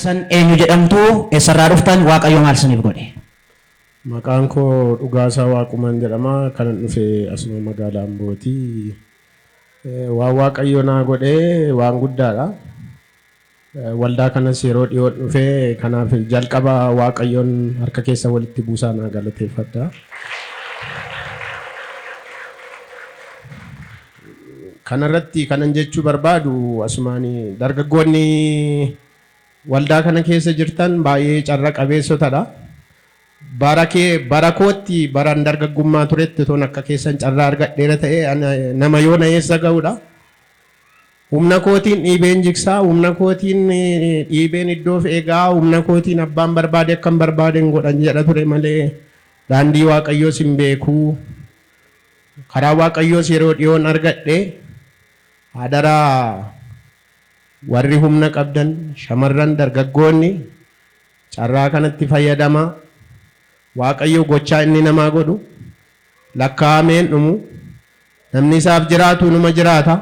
Keessan eenyu jedhamtu eessarraa dhuftan Waaqayyo maal isiniif godhe? Maqaan koo Dhugaasaa Waaqumaan jedhama. Kanan dhufe asuma magaalaa Ambooti. Waan Waaqayyo naa godhe waan guddaadha. Waldaa kanas yeroo dhiyoo dhufe kanaaf jalqaba Waaqayyoon harka keessa walitti buusaa naa galateeffadha. Kanarratti kanan jechuu barbaadu asumaanii dargaggoonni waldaa kana keessa jirtan baay'ee carra qabeessotadha. Bara kootti baran dargaggummaa turetti toon akka keessan carraa argadheera ta'e nama yoo na eessa ga'udha. Humna kootiin dhiibeen jigsaa, humna kootiin dhiibeen iddoof eegaa, humna kootiin abbaan barbaade akkan barbaadeen godhan jedha ture malee daandii Waaqayyoos hin beeku. Karaa Waaqayyoos yeroo dhiyoon argadhe hadaraa warri humna qabdan shamarran dargaggoonni carraa kanatti fayyadama. Waaqayyo gochaa inni namaa godhu lakkaa'ameen dhumu. Namni isaaf jiraatu numa jiraata.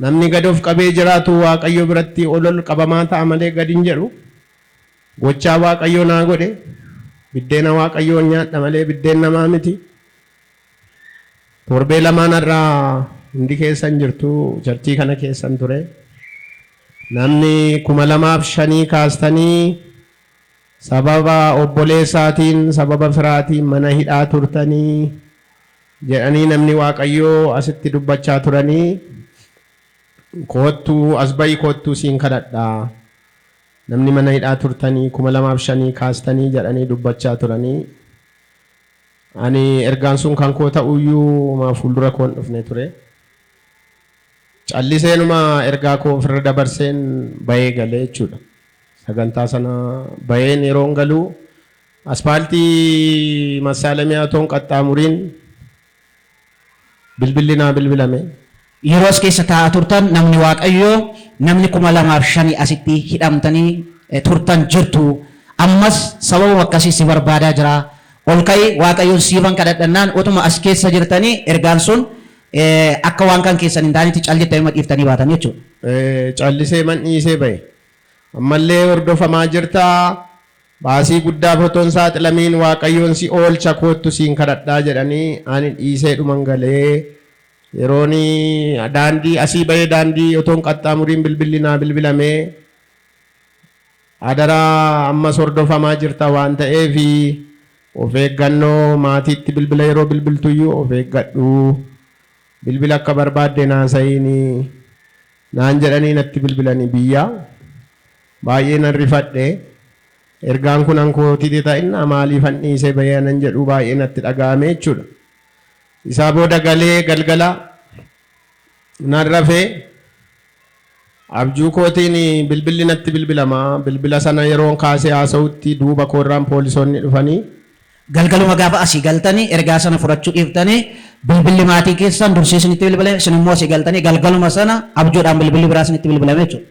Namni gad of qabee jiraatu Waaqayyo biratti ol qabamaa ta'a malee gad hin jedhu. Gochaa Waaqayyo naa godhe biddeena Waaqayyoon nyaadha malee biddeen namaa miti. Torbee lamaan irraa hundi keessan jirtu charchii kana keessan ture. Namni 2005 kaastanii sababa obboleessaatiin sababa firaatiin mana hidhaa turtanii jedhanii namni Waaqayyoo asitti dubbachaa turanii koottuu as ba'i koottuu siin kadhadhaa. Namni mana hidhaa turtanii 2005 kaastanii jedhanii dubbachaa turanii. Ani ergaan sun kan koo ta'uyyuu ma fuuldura koon dhufne ture. Calliseenuma ergaa koo ofirra dabarseen bahee galee jechuudha. Sagantaa sana baheen yeroon galuu aspaaltii Masaalamiyaa toon qaxxaamuriin bilbilli naa bilbilame. Yeroo as keessa taa'aa turtan namni Waaqayyoo namni 2005 asitti hidhamtanii turtan jirtu. Ammas sababa akkasii si barbaadaa jira. Ol ka'ii Waaqayyoon siifan kadhadhannaan utuma as keessa jirtanii ergaan sun akka waan kan keessan hin taanetti callittanii madhiiftanii baatan jechuudha. Callisee man dhiisee bahe. Ammallee hordofamaa jirtaa. Baasii guddaa fotoon saaxilamiin Waaqayyoon si oolcha koottu siin kadhadhaa jedhanii ani dhiisee dhuman galee yeroon daandii asii bahee daandii otoon qaxxaamuriin bilbilli naa bilbilamee adaraa ammas hordofamaa jirta waan ta'eef of eeggannoo maatiitti bilbila yeroo bilbiltuyyuu of eeggadhu. Bilbila akka barbaadde naasa'iini naan jedhanii natti bilbilanii biyya baay'ee nan rifadhe. Ergaan kun ankootii ta'inna maaliifan dhiisee bahee nan jedhu baay'ee natti dhaga'ame jechuudha. Isaa booda galee galgala nan rafee abjuu kootiin bilbilli natti bilbilama. Bilbila sana yeroon kaasee haasa'utti duuba koorraan poolisoonni dhufanii. Galgaluma gaafa asii galtanii ergaa sana fudhachuu dhiiftanii bilbilli maatii keessan dursee isinitti bilbilame isin immoo asii galtanii galgaluma sana abjuudhaan bilbilli biraa isinitti bilbilame jechuudha.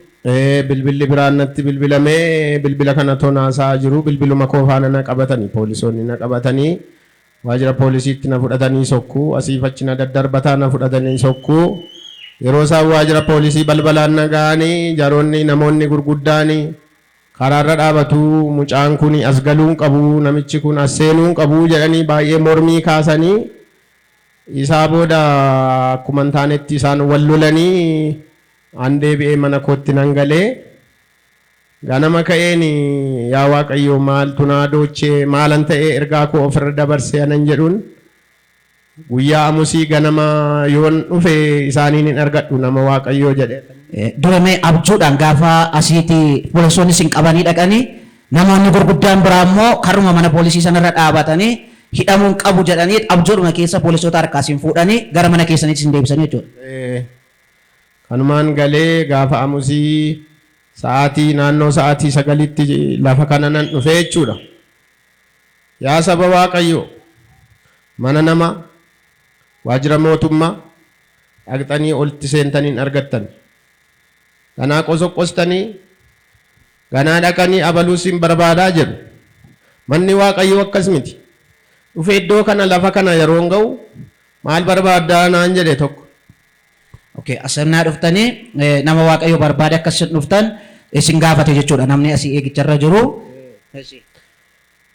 Bilbilli biraan natti bilbilame. Bilbila kana toon haasaa jiru. Bilbiluma koo faana na qabatanii poolisoonni na qabatanii waajjira poolisiitti na fudhatanii sokkuu. Asiif achi na daddarbataa na fudhatanii sokkuu. Yeroo isaan waajjira poolisii balbalaan na ga'anii jaroonni namoonni gurguddaanii karaarra dhaabatu. Mucaan kun as galuun qabu, namichi kun as seenuun qabu jedhanii baay'ee mormii kaasanii isaa booda akkuma hin taanetti isaan wal lolanii an deebi'ee mana kootti nan galee ganama ka'een yaa Waaqayyo maaltu naa doochee maalan ta'ee ergaa koo ofirra dabarsee anan jedhuun guyyaa amusii ganama yoon dhufe isaaniin hin argadhu nama Waaqayyoo jedhe. Duramee abjuudhaan gaafa asiitti poolisoonni isin qabanii dhaqanii namoonni gurguddaan biraa immoo karuma mana poolisii sanarra dhaabatanii hidhamuun qabu jedhanii abjuudhuma keessa poolisoota harkaa isin fuudhanii gara mana keessaniitti isin deebisanii jechuudha. Kanumaan galee gaafa amusii naannoo sa'aatii 9tti lafa kana nan dhufe jechuudha. Yaa saba Waaqayyoo mana nama waajjira mootummaa dhaqxanii olitti seentaniin argattan. Ganaa qosoqqostanii ganaa dhaqanii abaluus hin barbaadaa jedhu. Manni Waaqayyoo akkas miti. Dhufe iddoo kana lafa kana yeroon ga'u maal barbaaddaa naan jedhe tokko. Asirnaa dhuftanii nama Waaqayyoo barbaade akkasiin dhuftan isin gaafate jechuudha namni asii eegicharra jiru.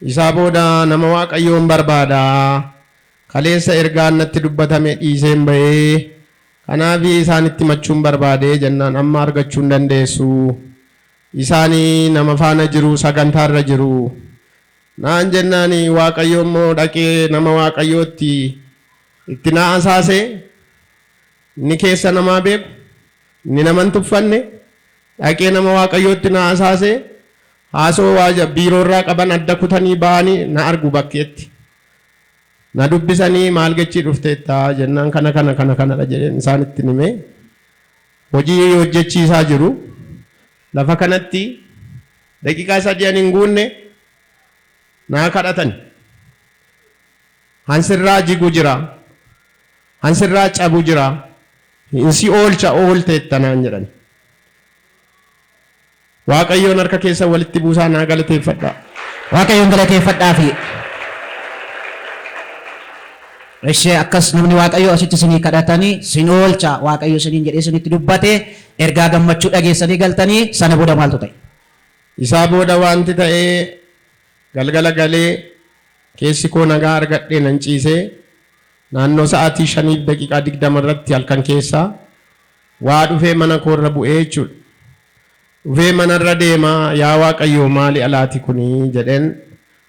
Isaa booda nama Waaqayyoon barbaada. Kaleessa ergaan natti dubbatame dhiiseen bahee. Kanaaf isaanitti machuun barbaade jennaan amma argachuu hin dandeessu. Isaanii nama faana jiru sagantaarra jiru. Naan jennaan Waaqayyo immoo dhaqee nama Waaqayyootti itti na asaase. Inni keessa namaa beeku. Inni nama hin tuffanne. Dhaqee nama Waaqayyootti na asaase. Haasoo biiroorraa qaban adda kutanii ba'anii na argu bakkeetti. Na dubbisanii maal gechii dhufteetta jennaan kanadha jedheen isaanitti himee hojii hojjechiisaa jiru. Lafa kanatti daqiiqaa 3 hin guunne naa kadhatan. Hansirraa jigu jira. Hansirraa cabu jira. Insi oolcha oolteetta naan jedhan. Waaqayyoon harka keessa walitti buusaa naa galateeffadhaa. Waaqayyoon galateeffadhaa fi ishee akkas namni Waaqayyo asitti isinii kadhatanii sin oolcha Waaqayyo isiniin jedhee isinitti dubbate ergaa gammachuu dhageessanii galtanii sana booda maaltu ta'e? Isaa booda wanti ta'ee galgala galee keessi koo nagaa argadhee nan ciisee naannoo sa'aatii 5 daqiiqaa 20 irratti halkan keessaa waa dhufee mana koorra bu'ee jechuudha. Dhufee manarra deemaa yaa Waaqayyo maali alaati kunii jedheen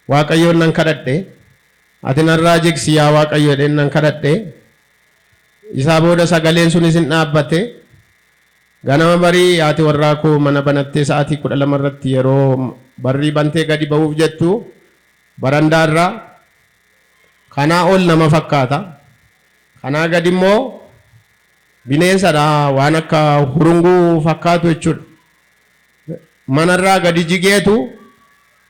Waaqayyoon nan kadhadhe. Ati narraa jigsi yaa Waaqayyo jedheen nan kadhadhe. Isaa booda sagaleen sun isin dhaabbate. Ganama barii haati warraa koo mana banattee sa'aatii 12 irratti yeroo barrii bantee gadi ba'uuf jettu barandaarraa kanaa ol nama fakkaata. Kanaa gadi immoo bineensadha waan akka hurunguu fakkaatu jechuudha. Manarraa gadi jigeetu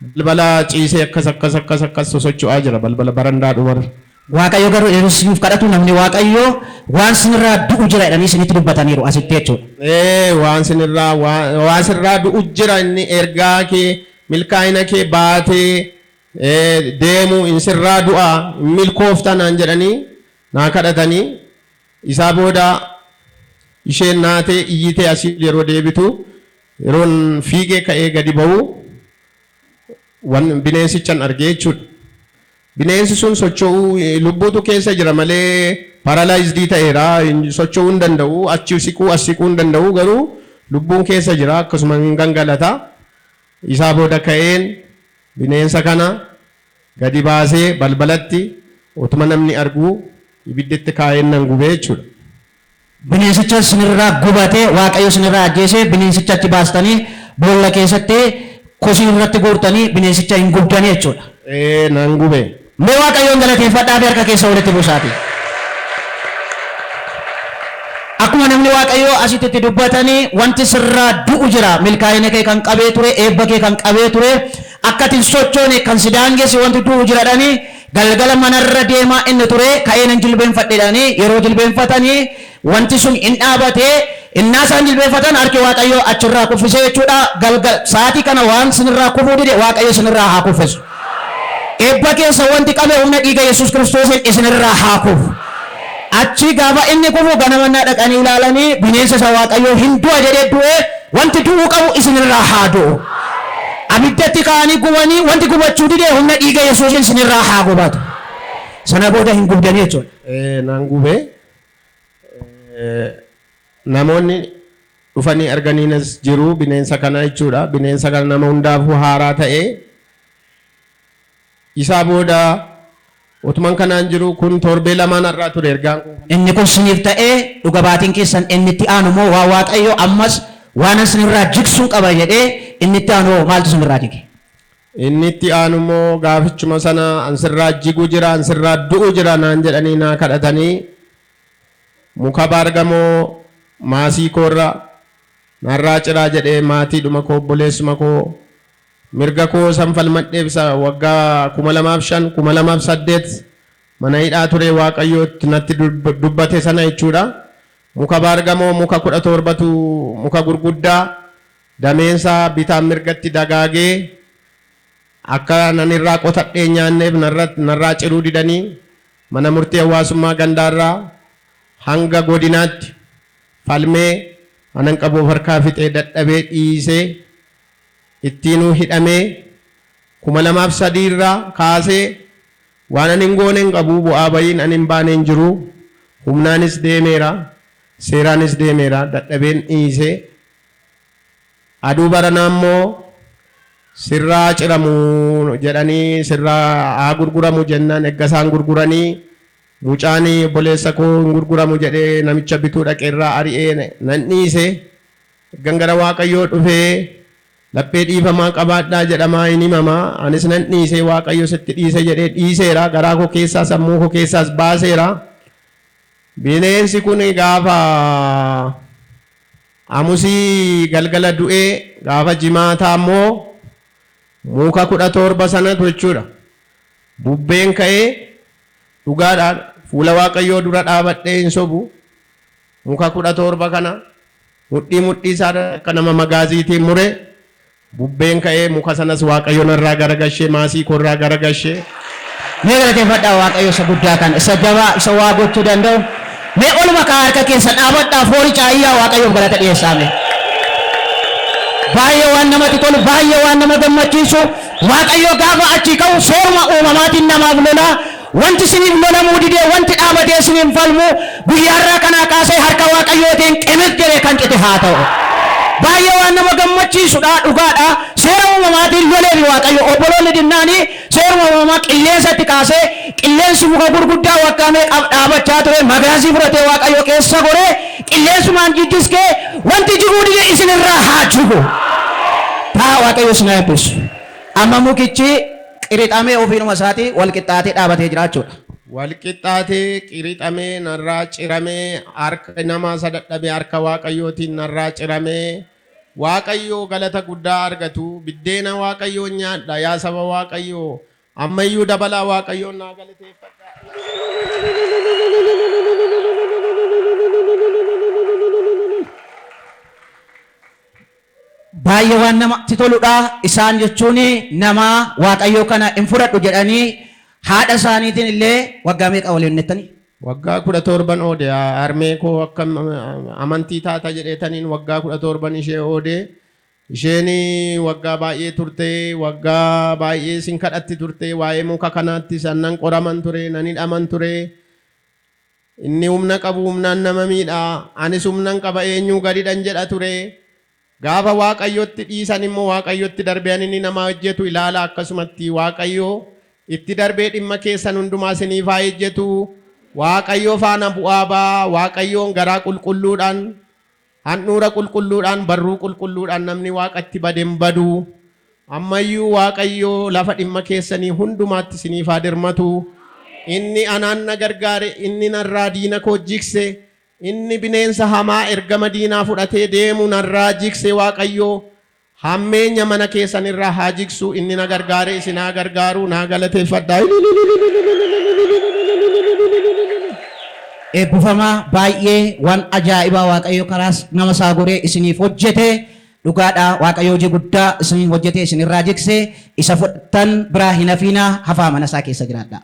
balbala ciisee akkas sosocho'aa jira balbala barandaa dhumarra. Waaqayyo garuu yeroo isiniif kadhatu namni Waaqayyo waan sinirraa du'u jira jedhanii isinitti dubbataniiru asitti jechuudha. Waan sinirraa du'u jira inni ergaa kee milkaa'ina kee baatee deemu insirraa du'a milkooftan naan jedhanii naa kadhatanii. Isaa booda isheen naatee iyyitee asii yeroo deebitu yeroon fiigee ka'ee gadi ba'u bineensichan argee jechuudha. Bineensi sun socho'uu lubbuutu keessa jira malee paralaayizidii ta'eera socho'uu hin danda'u achi siquu as siquu hin danda'u garuu lubbuun keessa jira akkasuma hin gangalata. Isaa booda ka'een bineensa kana gadi baasee balbalatti utuma namni argu ibiddetti kaa'een nan gubee jechuudha. Bineensicha sinirraa gubatee Waaqayyo sinirraa ajjeesee bineensichatti baastanii boolla keessatti kosii irratti guurtanii bineensicha hin gubdanii jechuudha. Nan gube. Mee Waaqayyoon galateeffadhaa fi harka keessa walitti buusaati. Akkuma namni Waaqayyo asitti dubbatanii wanti sirraa du'u jira milkaa'ina kee kan qabee ture eebba kee kan qabee ture akkatiin sochoone kan si daangeessi wanti du'u jiradhanii galgala manarra deemaa inni ture ka'ee nan jilbeenfadheedhanii yeroo jilbeenfatanii wanti sun hin dhaabatee innaa isaan jilbeenfatan harki Waaqayyo achirraa kuffisee jechuudha. Galgala sa'aatii kana waan sinirraa kufuu dide Waaqayyo sinirraa haa kuffisu. Eebba keessa wanti qabe humna dhiiga Yesuus Kiristoosiin isinirraa haa kufu. Achi gaafa inni kufu ganamannaa dhaqanii ilaalanii bineensa isa Waaqayyo hin du'a jedhee du'e wanti du'uu qabu isinirraa haa du'u. Abiddatti ka'anii gubanii wanti gubachuu dide humna dhiiga Yesuusiin isinirraa haa gubatu. Sana booda hin gubdanii jechuudha. Nan gubee. Namoonni dhufanii arganiinas jiru bineensa kana jechuudha. Bineensa kana nama hundaafuu haaraa ta'ee isaa booda utuman kanaan jiru kun torbee lamaan irraa ture ergaan kun. Inni kun siniif ta'ee dhuga baatiin keessan inni itti aanu moo waa Waaqayyo ammas waan sinirraa jigsuu qaba jedhee inni itti aanu maaltu sinirraa jige? Inni itti aanu moo gaafichuma sana ansirraa jigu jira ansirraa du'u jira naan jedhanii naa kadhatanii muka baargamoo maasii koorra narraa ciraa jedhee maatiidhuma koo obboleessuma koo mirga koo sanfalmadheef waggaa 2005 2008 mana hidhaa ture Waaqayyootti natti dubbate sana jechuudha. Muka baargamoo muka 17tu muka gurguddaa dameensa bitaan mirgatti dagaagee akka nanirraa qotadhee nyaanneef narraa ciruu didanii mana murtii hawaasummaa gandaarraa hanga godinaatti falmee anan qabuuf harkaa fixee dadhabee dhiisee ittiinuu hidhamee 2003 irraa kaasee waan ani hin goone hin qabu, bu'aa bayiin ani hin baane hin jiru. Humnaanis deemeera, seeraanis deemeera, dadhabeen dhiisee aduu baranaa immoo sirraa ciramu jedhanii sirraa haa gurguramu jennaan. Eggasaan gurguranii mucaan obboleessa koo hin gurguramu jedhee namicha bituu dhaqeerraa ari'ee nan dhiise. Gangara Waaqayyoo dhufee laphee dhiifamaa qabaadhaa jedhamaa hin himamaa. Anis nan dhiise, Waaqayyo sitti dhiise jedhee dhiiseera. Garaa koo keessaa sammuu koo keessaas baaseera. Bineensi kun gaafa amusii galgala du'ee gaafa jimaataa immoo muka 17 sanatu jechuudha. Bubbeen ka'ee dhugaadhaan fuula Waaqayyoo dura dhaabadhee hin sobu. Muka 17 kana mudhii isaa akka nama magaaziitiin mure. Bubbeen ka'ee muka sanas Waaqayyo narraa garagalchee, maasii koorraa garagalchee. Mee galateeffadhaa Waaqayyo isa guddaa kan isa jabaa isa waa gochuu danda'u. Mee oluma kaa harka keessa dhaabadhaa foori caayyaa Waaqayyoof galata dhiyeessaame. Baay'ee waan namatti tolu, baay'ee waan nama gammachiisu. Waaqayyo gaafa achi ka'u sooruma uumamaatiin namaaf lola. Wanti isiniif lolamuu didee, wanti dhaabatee isiniif falmu guyyaarraa kanaa kaasee harka Waaqayyootiin qimis jedhee kan cite haa ta'u. Baay'ee waan nama gammachiisudha, dhugaadha. Seera uumamaatiin loleefi Waaqayyo obboloonni dinnaanii seera uumamaa qilleensatti kaasee qilleensi muka gurguddaa wakkaamee dhaabachaa ture. Magaazii fudhatee Waaqayyo keessa goree qilleensumaan jijjiskee wanti jiguu didee isinirraa haa jigu. Taa Waaqayyo isin haa eebbisu. Amma mukichi qirixamee ofiinuma isaatii wal qixxaatee dhaabatee jira jechuudha. Wal qixxaatee qirixamee narraa ciramee harka namaa sadadhabee harka Waaqayyootiin narraa ciramee Waaqayyoo galata guddaa argatu. Biddeena Waaqayyoo nyaadha yaa saba Waaqayyoo. Ammayyuu dabalaa Waaqayyoon naa galateeffadha. Baay'ee waan namatti toludha. Isaan jechuun nama Waaqayyoo kana hin fudhadhu jedhanii haadha isaaniitiin illee waggaa meeqa waliin nettanii? Waggaa 17 oode. Harmee koo akka amantii taata jedheetaniin waggaa 17 ishee oode. Isheen waggaa baay'ee turte, waggaa baay'ee sin kadhatti turte. Waa'ee muka kanaatti sannan qoraman ture, nan hidhaman ture. Inni humna qabu humnaan nama miidha. Anis humnan qaba eenyuu gadidhan jedha ture. Gaafa Waaqayyotti dhiisan immoo Waaqayyotti darbee inni nama hojjetu ilaala. Akkasumatti Waaqayyo itti darbee dhimma keessan hundumaa isiniif haa hojjetu. Waaqayyo faana bu'aa ba'a. Waaqayyoon garaa qulqulluudhaan, handhuura qulqulluudhaan, barruu qulqulluudhaan namni Waaqatti badeen badu. Ammayyuu Waaqayyo lafa dhimma keessanii hundumaatti isiniif haa dirmatu. Inni anaan na gargaare, inni narraa diina koo jikse, inni bineensa hamaa ergama diinaa fudhatee deemu narraa jikse. Waaqayyo hammeenya mana keessan irraa haa jiksu. Inni na gargaare, isin haa gargaaru. Naa galateeffadhaa. Eebbifamaa baay'ee waan ajaa'ibaa Waaqayyo karaas nama isaa goree isiniif hojjete. Dhugaadha Waaqayyo hojii guddaa isiniif hojjete, isinirraa jikse. Isa fudhattan biraa hin hafiinaa, hafaa mana isaa keessa jiraadha.